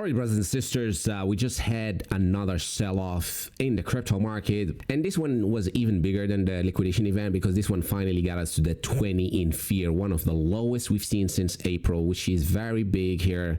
All right, brothers and sisters, we just had another sell-off in the crypto market, and this one was even bigger than the liquidation event because this one finally got us to the 20 in fear, one of the lowest we've seen since April, which is very big here,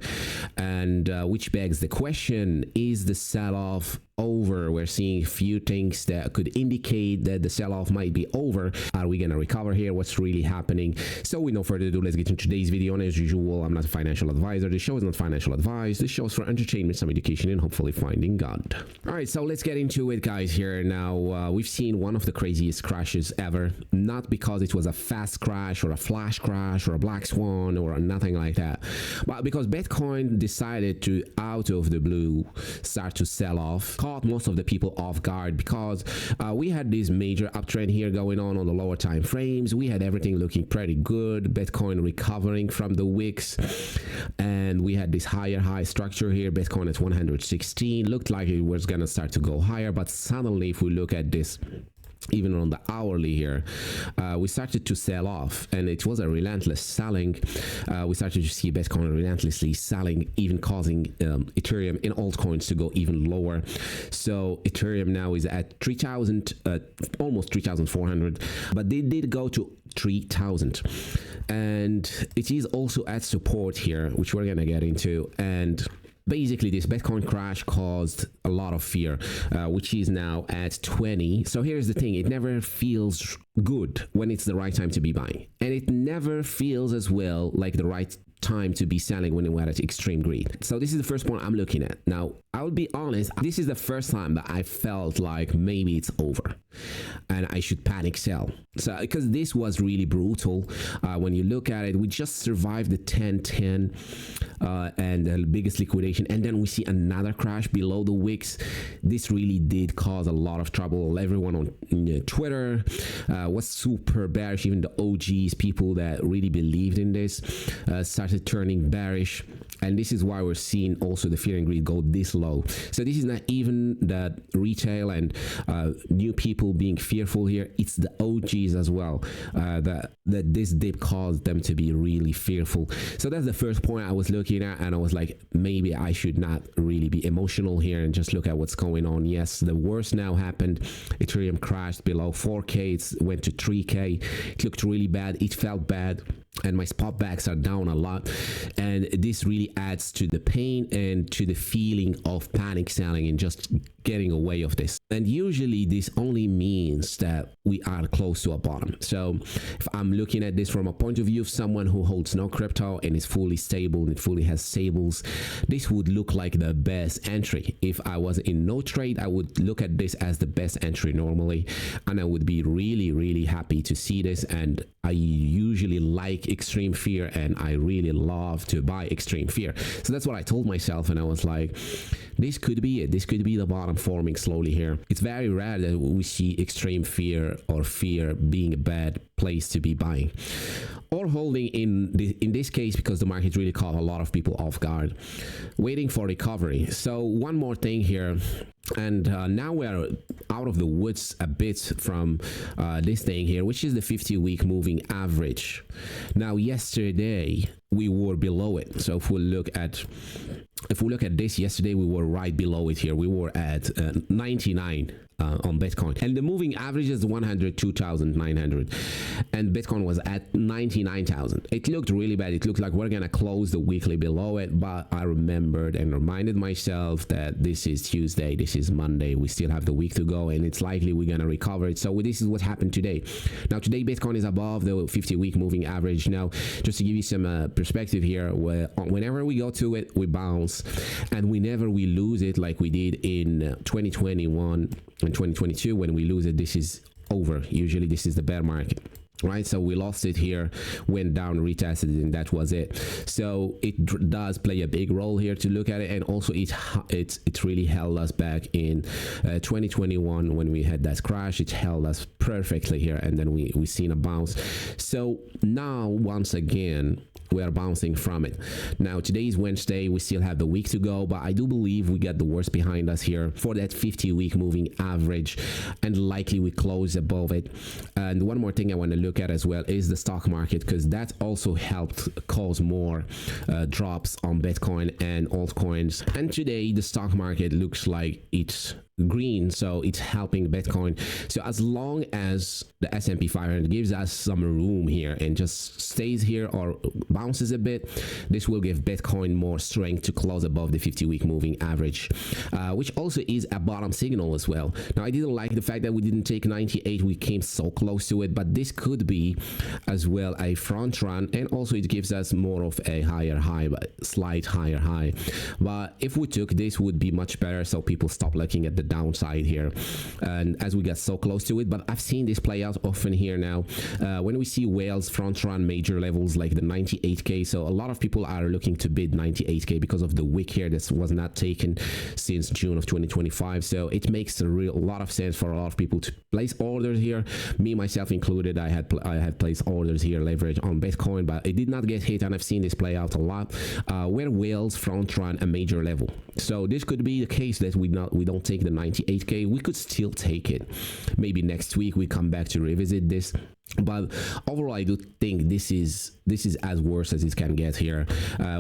and which begs the question, is the sell-off over? We're seeing a few things that could indicate that the sell-off might be over. Are we gonna recover here? What's really happening? So with no further ado, let's get into today's video. And as usual, I'm not a financial advisor. The show is not financial advice. The show is for entertainment, some education, and hopefully finding God. All right, so let's get into it, guys. Here now, we've seen one of the craziest crashes ever, not because it was a fast crash or a flash crash or a black swan or nothing like that, but because Bitcoin decided to, out of the blue, start to sell off. Caught most of the people off guard because we had this major uptrend here going on the lower time frames. We had everything looking pretty good, Bitcoin recovering from the wicks, and we had this higher high structure here. Bitcoin at 116 looked like it was gonna start to go higher, but suddenly if we look at this even on the hourly here, we started to sell off, and it was a relentless selling. We started to see Bitcoin relentlessly selling, even causing Ethereum in altcoins to go even lower. So Ethereum now is at 3,000, almost 3,400, but they did go to 3,000, and it is also at support here, which we're gonna get into. And basically, this Bitcoin crash caused a lot of fear, which is now at 20. So here's the thing. It never feels good when it's the right time to be buying. And it never feels as well like the right time to be selling when we're at extreme greed. So this is the first point I'm looking at. Now, I'll be honest, this is the first time that I felt like maybe it's over and I should panic sell. So because this was really brutal. When you look at it, we just survived the 10-10 and the biggest liquidation, and then we see another crash below the wicks. This really did cause a lot of trouble. Everyone on Twitter was super bearish. Even the OGs, people that really believed in this, started turning bearish, and this is why we're seeing also the fear and greed go this low. So this is not even that retail and new people being fearful here, it's the OGs as well, that this dip caused them to be really fearful. So that's the first point I was looking at, and I was like, maybe I should not really be emotional here and just look at what's going on. Yes, the worst now happened. Ethereum crashed below 4K, it went to 3K. It looked really bad, it felt bad, and my spot backs are down a lot, and this really adds to the pain and to the feeling of panic selling and just getting away of this. And usually this only means that we are close to a bottom. So if I'm looking at this from a point of view of someone who holds no crypto and is fully stable and fully has stables, this would look like the best entry. If I was in no trade, I would look at this as the best entry normally, and I would be really happy to see this. And I usually like extreme fear, and I really love to buy extreme fear. So that's what I told myself, and I was like, this could be it. This could be the bottom forming slowly here. It's very rare that we see extreme fear or fear being a bad place to be buying or holding in this case, because the market really caught a lot of people off guard, waiting for recovery. So one more thing here, and now we're out of the woods a bit from this thing here, which is the 50-week moving average. Now yesterday we were below it. So if we look at this, yesterday we were right below it here. We were at 99 on Bitcoin, and the moving average is 102,900, and Bitcoin was at 99,000. It looked really bad. It looked like we're gonna close the weekly below it, but I remembered and reminded myself that this is Tuesday, this is Monday, we still have the week to go, and it's likely we're gonna recover it. So this is what happened today. Now today Bitcoin is above the 50-week moving average. Now just to give you some perspective here, whenever we go to it, we bounce, and whenever we lose it, like we did in 2021 and 2022, when we lose it, this is over. Usually this is the bear market, right? So we lost it here, went down, retested it, and that was it. So it does play a big role here to look at it, and also it really held us back in 2021 when we had that crash. It held us perfectly here, and then we seen a bounce. So now once again we are bouncing from it. Now today is Wednesday, we still have the week to go, but I do believe we got the worst behind us here for that 50-week moving average, and likely we close above it. And one more thing I want to look at as well is the stock market, because that also helped cause more drops on Bitcoin and altcoins. And today the stock market looks like it's green, so it's helping Bitcoin. So as long as the S&P 500 gives us some room here and just stays here or bounces a bit, this will give Bitcoin more strength to close above the 50-week moving average, which also is a bottom signal as well. Now, I didn't like the fact that we didn't take 98, we came so close to it, but this could be as well a front run, and also it gives us more of a higher high, but slight higher high. But if we took this, would be much better, so people stop looking at the downside here, and as we get so close to it. But I've seen this play out often here now when we see whales front run major levels like the 98k. So a lot of people are looking to bid 98k because of the wick here that was not taken since June of 2025. So it makes a lot of sense for a lot of people to place orders here, me myself included. I had placed orders here, leverage on Bitcoin, but it did not get hit, and I've seen this play out a lot where whales front run a major level. So this could be the case that we don't take the 98k. We could still take it. Maybe next week we come back to revisit this. But overall, I do think this is as worse as it can get here.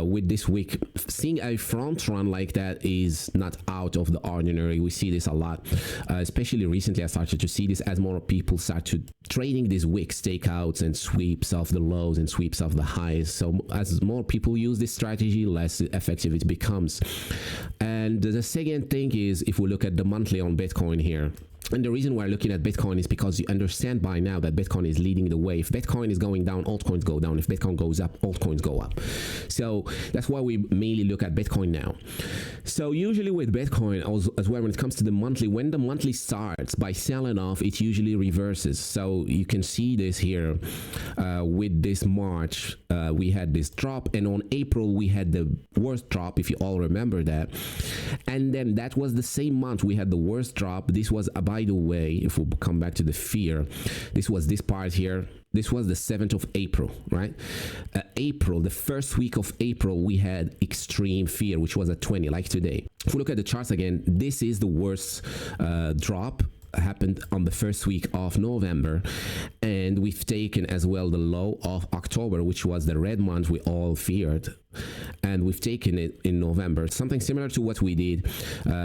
With this week, seeing a front run like that is not out of the ordinary. We see this a lot, especially recently. I started to see this as more people start to trading these wick stakeouts and sweeps of the lows and sweeps of the highs. So as more people use this strategy, less effective it becomes. And the second thing is, if we look at the monthly on Bitcoin here, and the reason we're looking at Bitcoin is because you understand by now that Bitcoin is leading the way. If Bitcoin is going down, altcoins go down. If Bitcoin goes up, altcoins go up. So that's why we mainly look at Bitcoin now. So usually with Bitcoin as well, when it comes to the monthly, when the monthly starts by selling off, it usually reverses. So you can see this here with this March, we had this drop, and on April we had the worst drop, if you all remember that. And then that was the same month we had the worst drop. This was by the way, if we come back to the fear, this was this part here. This was the 7th of April, right? April, the first week of April, we had extreme fear, which was at 20, like today. If we look at the charts again, this is the worst drop happened on the first week of November, and we've taken as well the low of October, which was the red month we all feared, and we've taken it in November, something similar to what we did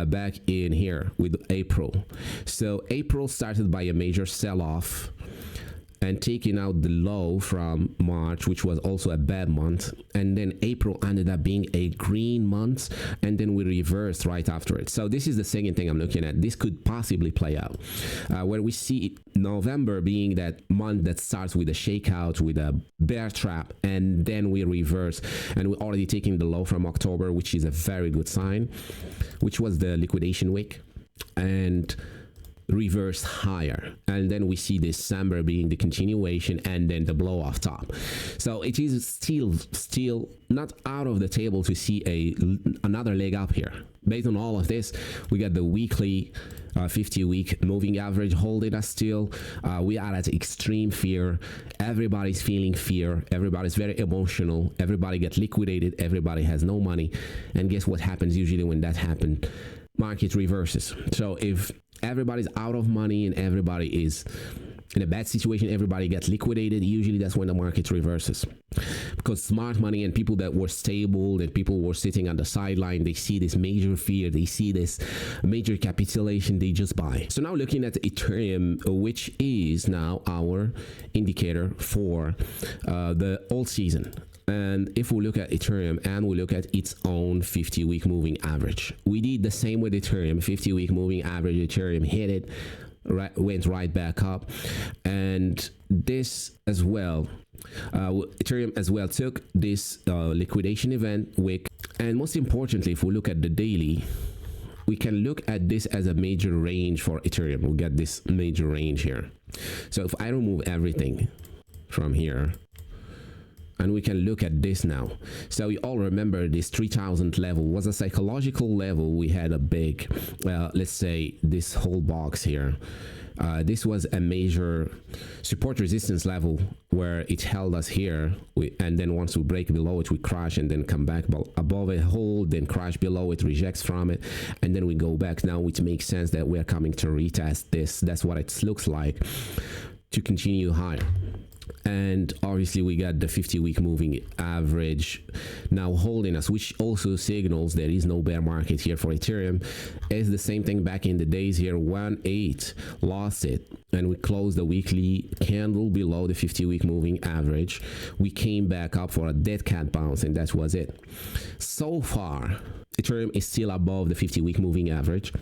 back in here with April. So April started by a major sell-off and taking out the low from March, which was also a bad month. And then April ended up being a green month, and then we reversed right after it. So this is the second thing I'm looking at. This could possibly play out. Where we see November being that month that starts with a shakeout, with a bear trap, and then we reverse. And we're already taking the low from October, which is a very good sign, which was the liquidation wick. And reverse higher, and then we see December being the continuation, and then the blow off top. So it is still not out of the table to see another leg up here. Based on all of this, we got the weekly 50-week moving average holding us still. We are at extreme fear. Everybody's feeling fear. Everybody's very emotional. Everybody gets liquidated. Everybody has no money. And guess what happens usually when that happens? Market reverses. So if everybody's out of money and everybody is in a bad situation, everybody gets liquidated, usually that's when the market reverses. Because smart money and people that were stable, and people were sitting on the sideline, they see this major fear, they see this major capitulation, they just buy. So now looking at Ethereum, which is now our indicator for the old season. And if we look at Ethereum and we look at its own 50-week moving average, we did the same with Ethereum. 50-week moving average, Ethereum hit it, went right back up. And this as well, Ethereum as well took this liquidation event wick. And most importantly, if we look at the daily, we can look at this as a major range for Ethereum. We'll get this major range here. So if I remove everything from here, and we can look at this now. So we all remember this 3000 level was a psychological level. We had a big, let's say this whole box here. This was a major support resistance level where it held us here. And then once we break below it, we crash and then come back above it, hold, then crash below it, rejects from it. And then we go back now, which makes sense that we're coming to retest this. That's what it looks like to continue higher. And obviously we got the 50-week moving average now holding us, which also signals there is no bear market here for Ethereum. It's the same thing back in the days here. 1.8 lost it, and we closed the weekly candle below the 50-week moving average. We came back up for a dead cat bounce, and that was it. So far Ethereum is still above the 50-week moving average,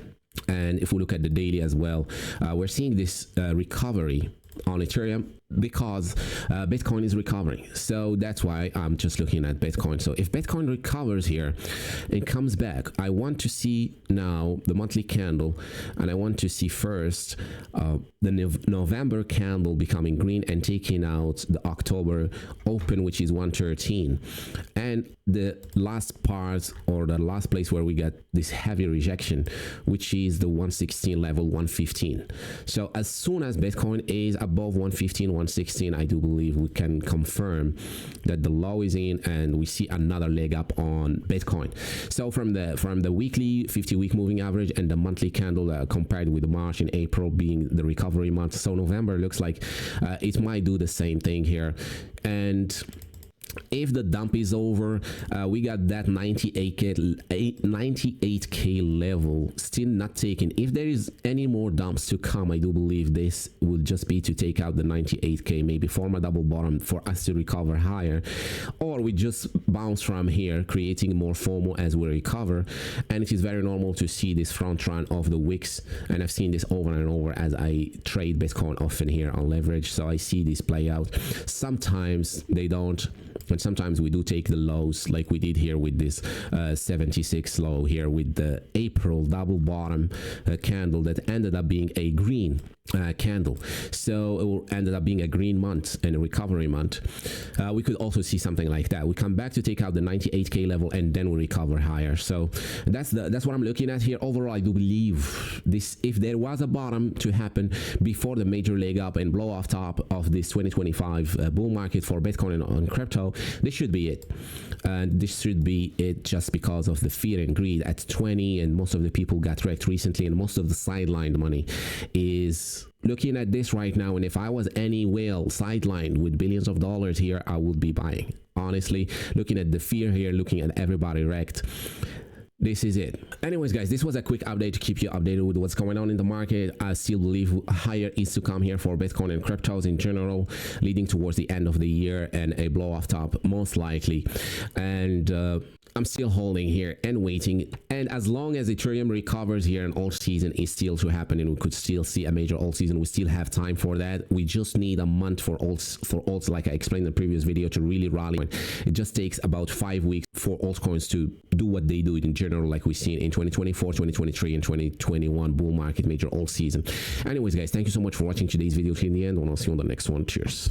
and if we look at the daily as well, we're seeing this recovery on Ethereum because Bitcoin is recovering. So that's why I'm just looking at Bitcoin. So if Bitcoin recovers here and comes back, I want to see now the monthly candle, and I want to see first the November candle becoming green and taking out the October open, which is 113, and the last part, or the last place where we got this heavy rejection, which is the 116 level, 115. So as soon as Bitcoin is above 115, 116, I do believe we can confirm that the low is in, and we see another leg up on Bitcoin. So from the weekly 50-week moving average and the monthly candle compared with March and April being the recovery month, so November looks like it might do the same thing here. And if the dump is over, we got that 98k level still not taken. If there is any more dumps to come, I do believe this will just be to take out the 98k, maybe form a double bottom for us to recover higher, or we just bounce from here, creating more FOMO as we recover. And it is very normal to see this front run of the wicks, and I've seen this over and over as I trade Bitcoin often here on leverage. So I see this play out. Sometimes they don't, and sometimes we do take the lows, like we did here with this 76 low here with the April double bottom candle that ended up being a green candle. So it ended up being a green month and a recovery month. We could also see something like that. We come back to take out the 98k level, and then we recover higher. So that's what I'm looking at here. Overall, I do believe this, if there was a bottom to happen before the major leg up and blow off top of this 2025 bull market for Bitcoin and on crypto, this should be it. This should be it, just because of the fear and greed at 20, and most of the people got wrecked recently, and most of the sidelined money is looking at this right now. And if I was any whale sidelined with billions of dollars here, I would be buying. Honestly, looking at the fear here, looking at everybody wrecked, this is it. Anyways, guys, this was a quick update to keep you updated with what's going on in the market. I still believe higher is to come here for Bitcoin and cryptos in general, leading towards the end of the year, and a blow off top most likely. And I'm still holding here and waiting. And as long as Ethereum recovers here, and alt season is still to happen, and we could still see a major alt season, we still have time for that. We just need a month for alts, like I explained in the previous video, to really rally. It just takes about 5 weeks for altcoins to do what they do in general, like we've seen in 2024, 2023, and 2021 bull market major alt season. Anyways, guys, thank you so much for watching today's video till the end, and I'll see you on the next one. Cheers.